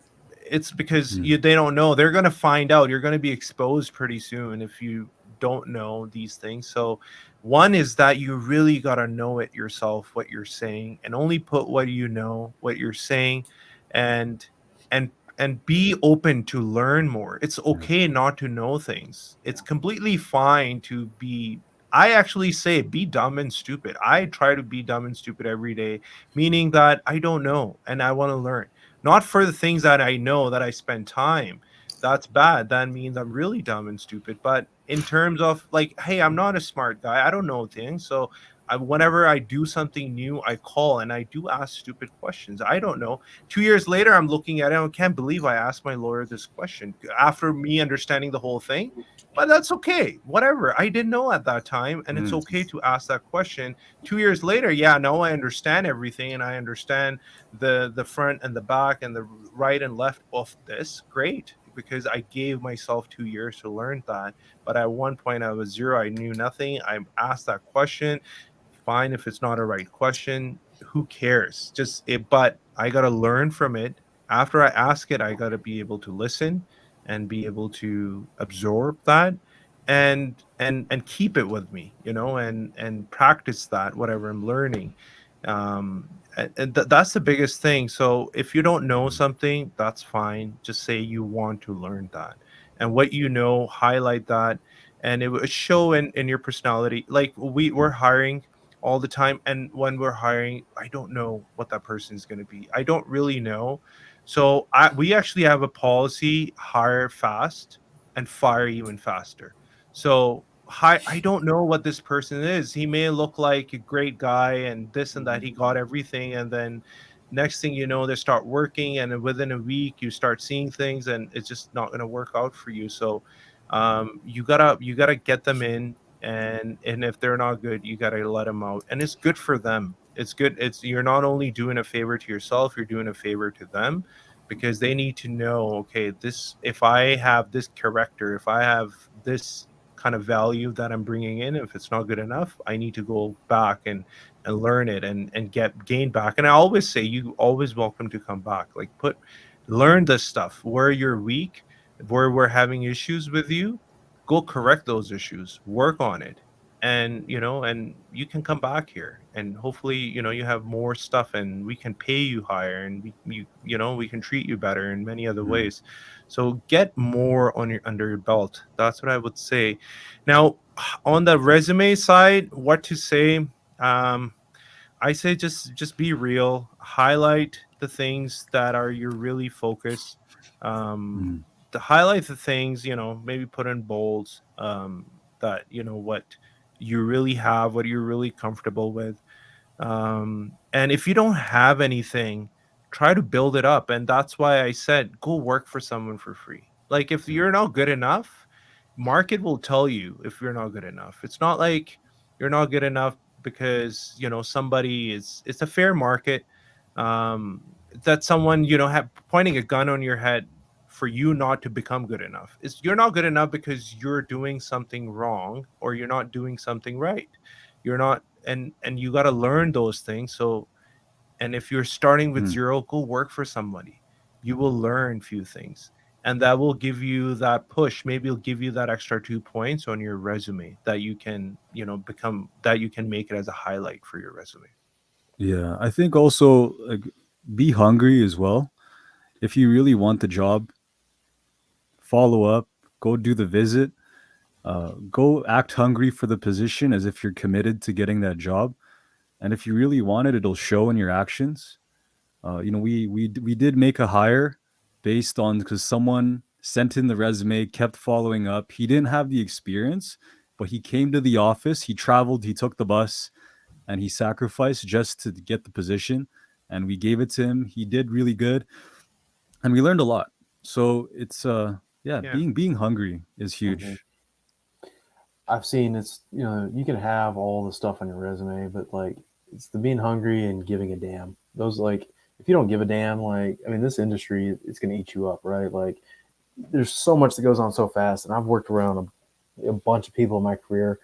it's because Mm. they don't know. They're going to find out. You're going to be exposed pretty soon if you don't know these things. So one is that you really got to know it yourself, what you're saying, and only put what you know, what you're saying, and and and be open to learn more. It's okay not to know things. It's completely fine to be, I actually say, be dumb and stupid. I try to be dumb and stupid every day, meaning that I don't know and I want to learn. Not for the things that I know that I spend time. That's bad. That means I'm really dumb and stupid. But in terms of like, hey, I'm not a smart guy. I don't know things. So whenever I do something new, I call and I do ask stupid questions. I don't know. 2 years later, I'm looking at it. I can't believe I asked my lawyer this question after me understanding the whole thing. But that's okay. Whatever. I didn't know at that time. And it's okay to ask that question. 2 years later, yeah, now I understand everything, and I understand the front and the back and the right and left of this. Great, because I gave myself 2 years to learn that. But at one point I was zero. I knew nothing. I asked that question. Fine, if it's not a right question, who cares? Just it. But I got to learn from it. After I ask it, I got to be able to listen and be able to absorb that, and keep it with me, and practice that whatever I'm learning. That's the biggest thing. So if you don't know something, that's fine. Just say you want to learn that, and what highlight that, and it will show in your personality. Like we're hiring all the time, and when we're hiring, I don't know what that person is going to be. I don't really know. So we actually have a policy: hire fast and fire even faster. So I don't know what this person is. He may look like a great guy and this and that. He got everything, and then next thing you know, they start working, and then within a week, you start seeing things, and it's just not going to work out for you. So you gotta get them in, and if they're not good, you gotta let them out, and it's good for them. It's good. It's You're not only doing a favor to yourself, you're doing a favor to them, because they need to know, okay, this, if I have this character, if I have this kind of value that I'm bringing in, if it's not good enough, I need to go back and learn it, and gain back. And I always say, you always welcome to come back. Like, learn this stuff where you're weak, where we're having issues with you. Go correct those issues, work on it, and you can come back here, and hopefully you have more stuff, and we can pay you higher, and we can treat you better in many other ways. So get more under your belt. That's what I would say. Now, on the resume side, what to say? um I say, just be real. Highlight the things that are your really focus. Um, to highlight the things, maybe put in bolds. That what you really have, what you're really comfortable with. And if you don't have anything, try to build it up. And that's why I said, go work for someone for free. Like, if you're not good enough, market will tell you if you're not good enough. It's not like you're not good enough because somebody is. It's a fair market. That someone have pointing a gun on your head for you not to become good enough. It's you're not good enough because you're doing something wrong or you're not doing something right. You're not, and you got to learn those things. So, and if you're starting with Mm. zero, go work for somebody. You will learn few things, and that will give you that push. Maybe it'll give you that extra 2 points on your resume that you can, become, that you can make it as a highlight for your resume. Yeah, I think also like, be hungry as well. If you really want the job, follow up, go do the visit, go act hungry for the position as if you're committed to getting that job. And if you really want it, it'll show in your actions. We did make a hire based on because someone sent in the resume, kept following up. He didn't have the experience, but he came to the office. He traveled. He took the bus, and he sacrificed just to get the position. And we gave it to him. He did really good, and we learned a lot. So it's yeah, Yeah. being hungry is Mhm. huge. I've seen it's you can have all the stuff on your resume, but like it's the being hungry and giving a damn. Those like if you don't give a damn, like I mean, this industry it's going to eat you up, right? Like there's so much that goes on so fast, and I've worked around a bunch of people in my career,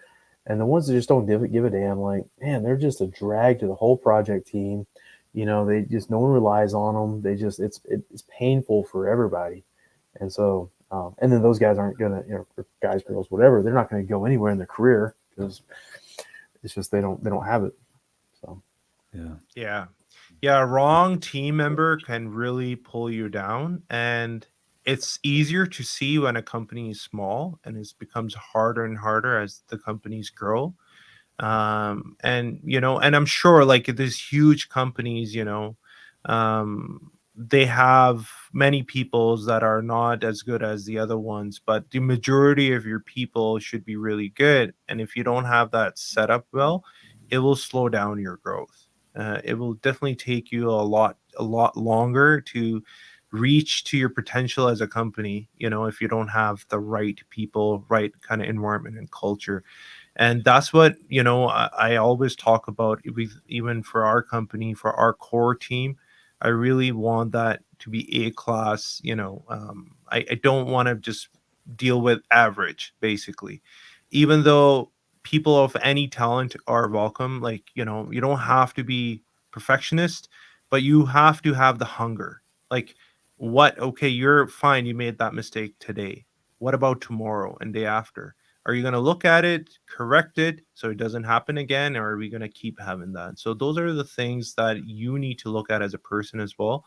and the ones that just don't give a damn, like man, they're just a drag to the whole project team. They just no one relies on them. They just it's painful for everybody, and so and then those guys aren't gonna or guys, girls, whatever, they're not gonna go anywhere in their career because it's just they don't have it. So Yeah. Yeah. Yeah, a wrong team member can really pull you down, and it's easier to see when a company is small, and it becomes harder and harder as the companies grow. And I'm sure like these huge companies, they have many peoples that are not as good as the other ones, but the majority of your people should be really good, and if you don't have that set up well, it will slow down your growth. It will definitely take you a lot longer to reach to your potential as a company, if you don't have the right people, right kind of environment and culture. And that's what I always talk about with, even for our company, for our core team. I really want that to be a class. I don't want to just deal with average, basically. Even though people of any talent are welcome, like you don't have to be perfectionist, but you have to have the hunger. Like, what, okay, you're fine, you made that mistake today, what about tomorrow and day after? Are you going to look at it, correct it so it doesn't happen again, or are we going to keep having that? So those are the things that you need to look at as a person as well.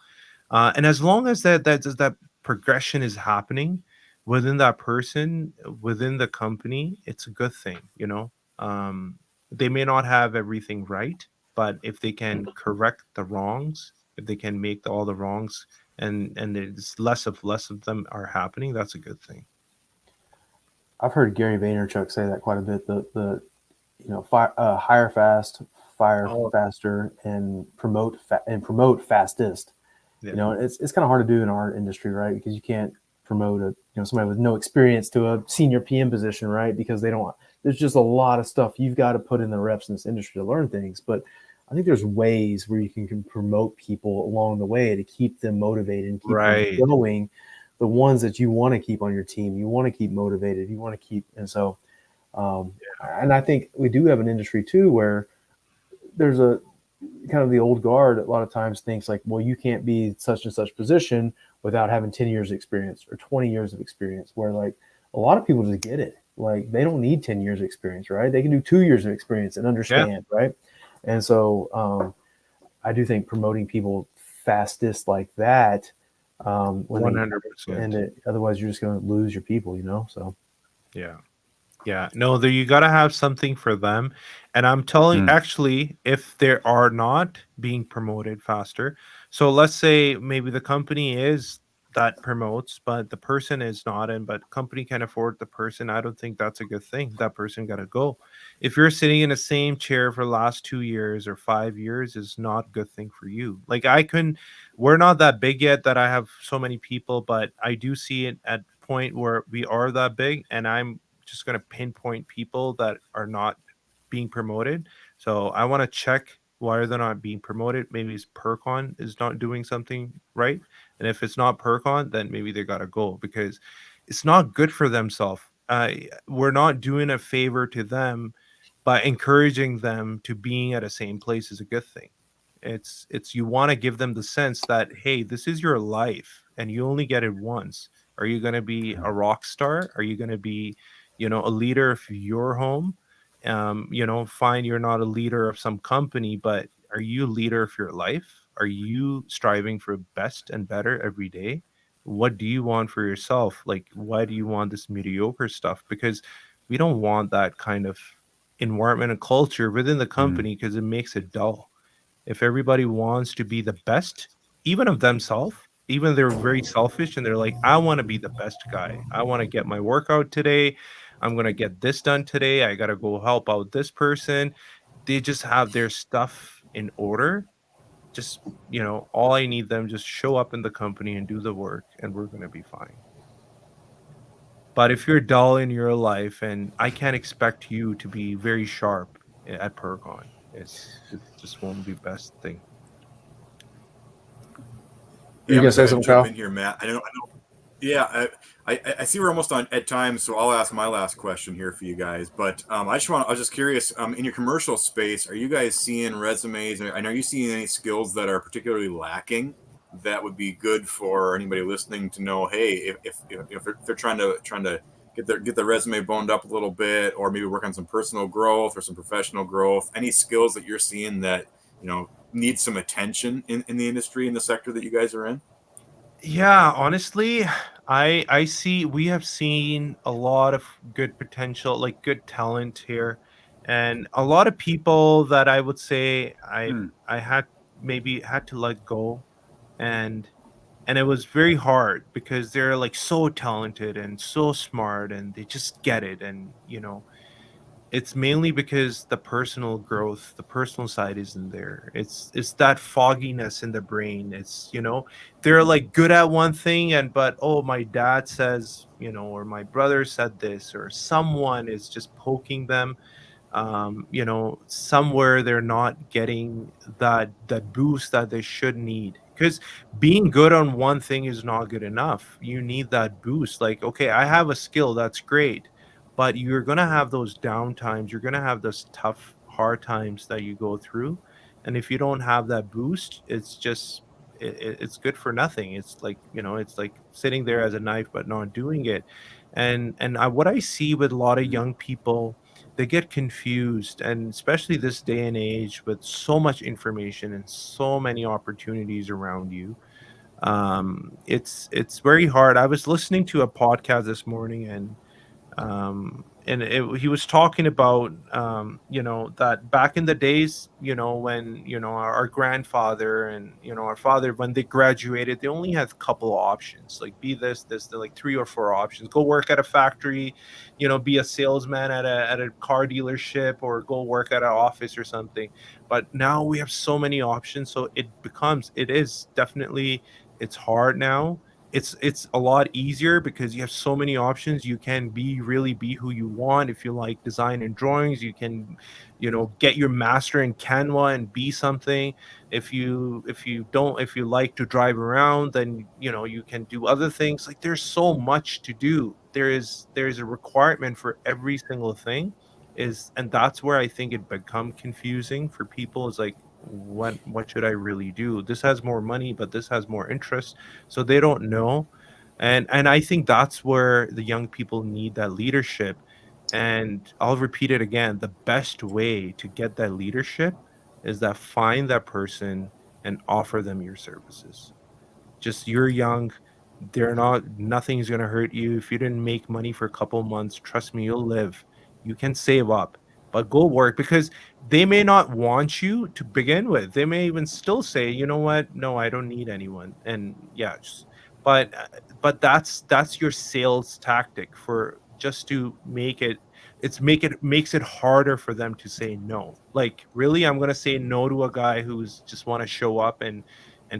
And as long as that progression is happening within that person, within the company, it's a good thing. They may not have everything right, but if they can correct the wrongs, if they can make all the wrongs, and there's less of them are happening, that's a good thing. I've heard Gary Vaynerchuk say that quite a bit. The hire fast, fire Oh, faster, and promote fastest. yeah. It's kind of hard to do in our industry, right? Because you can't promote somebody with no experience to a senior PM position, right? Because they don't. There's just a lot of stuff you've got to put in the reps in this industry to learn things. But I think there's ways where you can promote people along the way to keep them motivated and keep them Right. going. The ones that you want to keep on your team, you want to keep motivated, you want to keep, and so, and I think we do have an industry too where there's a kind of the old guard a lot of times thinks like, well, you can't be such and such position without having 10 years of experience or 20 years of experience, where like a lot of people just get it. Like they don't need 10 years of experience, right? They can do 2 years of experience and Yeah. understand, right? And so I do think promoting people fastest like that, when they 100%. otherwise you're just going to lose your people, so. Yeah. Yeah. No, there, you got to have something for them. And I'm telling, Mm. actually, if they are not being promoted faster, so let's say maybe the company is that promotes, but the person is not, and but company can afford the person, I don't think that's a good thing. That person got to go. If you're sitting in the same chair for the last 2 years or 5 years, is not a good thing for you. Like we're not that big yet that I have so many people, but I do see it at point where we are that big, and I'm just going to pinpoint people that are not being promoted. So I want to check why they're not being promoted. Maybe it's Pircon is not doing something right. And if it's not Pircon, then maybe they got to go, because it's not good for themselves. We're not doing a favor to them by encouraging them to being at the same place is a good thing. It's you want to give them the sense that, hey, this is your life and you only get it once. Are you going to be a rock star? Are you going to be, a leader of your home? Fine, you're not a leader of some company, but are you a leader of your life? Are you striving for best and better every day? What do you want for yourself? Like, why do you want this mediocre stuff? Because we don't want that kind of environment and culture within the company, because it makes it dull. If everybody wants to be the best, even of themselves, even they're very selfish and they're like, I want to be the best guy. I want to get my workout today. I'm going to get this done today. I got to go help out this person. They just have their stuff in order. Just, all I need them just show up in the company and do the work, and we're going to be fine. But if you're dull in your life, and I can't expect you to be very sharp at Pircon, it just won't be best thing. You gonna say something, Kyle? Jump in here, Matt. I know. Yeah, I see we're almost on at time, so I'll ask my last question here for you guys. But I was just curious. In your commercial space, are you guys seeing resumes, and are you seeing any skills that are particularly lacking that would be good for anybody listening to know? Hey, if they're trying to get their resume boned up a little bit, or maybe work on some personal growth or some professional growth, any skills that you're seeing that need some attention in the industry, in the sector that you guys are in? Yeah, honestly, I see we have seen a lot of good potential, like good talent here, and a lot of people that I would say I had maybe had to let go, and it was very hard because they're like so talented and so smart and they just get it, and it's mainly because the personal growth, the personal side isn't there. It's that fogginess in the brain. It's they're like good at one thing, and but oh, my dad says, or my brother said this, or someone is just poking them. Somewhere they're not getting that boost that they should need, because being good on one thing is not good enough. You need that boost. Like, okay, I have a skill, that's great, but you're going to have those down times. You're going to have those tough hard times that you go through, and if you don't have that boost, it's just it's good for nothing. It's like, it's like sitting there as a knife but not doing it. What I see with a lot of young people, they get confused, and especially this day and age with so much information and so many opportunities around you, it's very hard. I was listening to a podcast this morning, he was talking about that back in the days, when our grandfather and our father, when they graduated, they only had a couple of options, like be this, like 3 or 4 options: go work at a factory, be a salesman at a car dealership, or go work at an office or something. But now we have so many options, so it is definitely, it's hard now. It's a lot easier because you have so many options. You can really be who you want. If you like design and drawings, you can get your master in Canva and be something. If you like to drive around, then you can do other things. Like, there's so much to do. There's a requirement for every single thing, and that's where I think it become confusing for people. Is like, what should I really do? This has more money, but this has more interest, so they don't know. And I think that's where the young people need that leadership. And I'll repeat it again: the best way to get that leadership is that find that person and offer them your services. Just, you're young, nothing's going to hurt you. If you didn't make money for a couple months, trust me, you'll live. You can save up, but go work, because they may not want you to begin with. They may even still say, you know what, no, I don't need anyone. And yeah, but that's your sales tactic, for just to makes it harder for them to say no. Like, really, I'm going to say no to a guy who's just want to show up and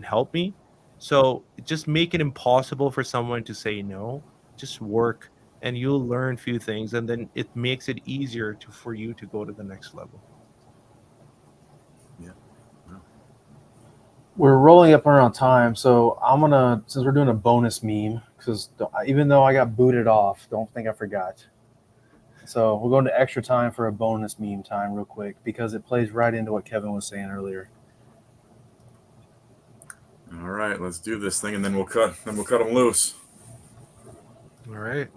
help me? So just make it impossible for someone to say no. just work, and you'll learn a few things, and then it makes it easier for you to go to the next level. We're rolling up around time, so I'm gonna, since we're doing a bonus meme, because even though I got booted off, don't think I forgot. So we're going to extra time for a bonus meme time real quick, because it plays right into what Kevin was saying earlier. All right, let's do this thing, and then we'll cut them loose. All right.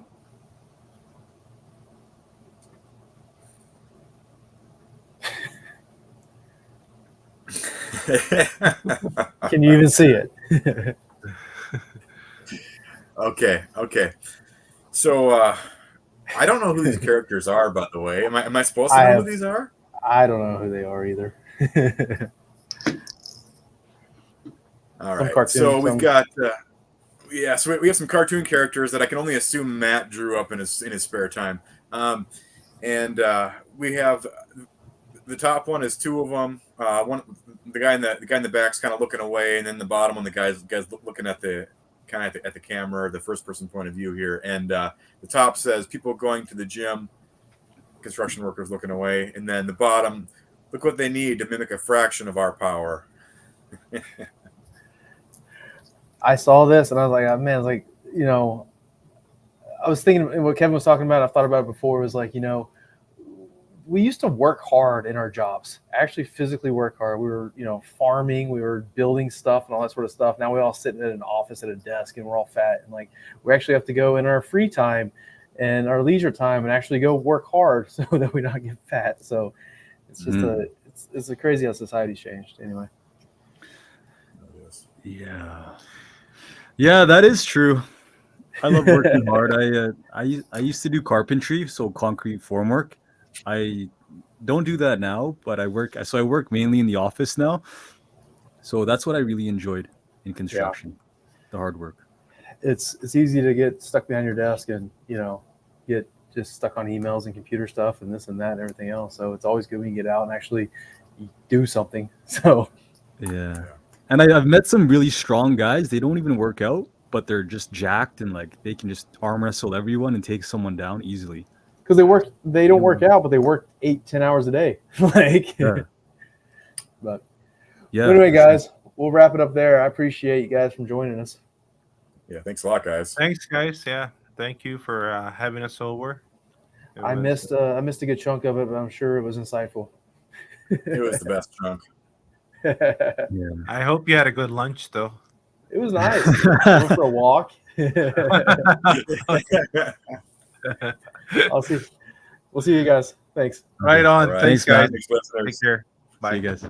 Can you even see it? Okay. So I don't know who these characters are, by the way. Am I supposed to know who these are? I don't know who they are either. All right. So we've got so we have some cartoon characters that I can only assume Matt drew up in his spare time. And we have the top one is two of them. The guy in the back's kind of looking away, and then the bottom one, the guy's looking at the at the camera, the first person point of view here. And the top says people going to the gym, construction workers looking away, and then the bottom, look what they need to mimic a fraction of our power. I saw this and I was like, oh, man, it's like, I was thinking what Kevin was talking about. I've thought about it before. It was like, we used to work hard in our jobs, actually physically work hard. We were, farming, we were building stuff and all that sort of stuff. Now we all sitting at an office at a desk and we're all fat. And like, we actually have to go in our free time and our leisure time and actually go work hard so that we don't get fat. So it's just it's crazy how society's changed anyway. Yeah, that is true. I love working hard. I used to do carpentry, so concrete formwork. I don't do that now, but I work mainly in the office now. So that's what I really enjoyed in construction, the hard work. It's easy to get stuck behind your desk and, get just stuck on emails and computer stuff and this and that and everything else. So it's always good when you get out and actually do something. So yeah. And I've met some really strong guys. They don't even work out, but they're just jacked and like they can just arm wrestle everyone and take someone down easily. Because they don't work out, but they work 8-10 hours a day. But anyway, guys, we'll wrap it up there. I appreciate you guys from joining us. Yeah, thanks a lot, guys. Thanks, guys. Yeah, thank you for having us over. I missed a good chunk of it, but I'm sure it was insightful. It was the best chunk. I hope you had a good lunch, though. It was nice. Went for a walk. We'll see you guys. Thanks. Right on. Right. Thanks, guys. Thanks, listeners. Take care. Bye. See you guys.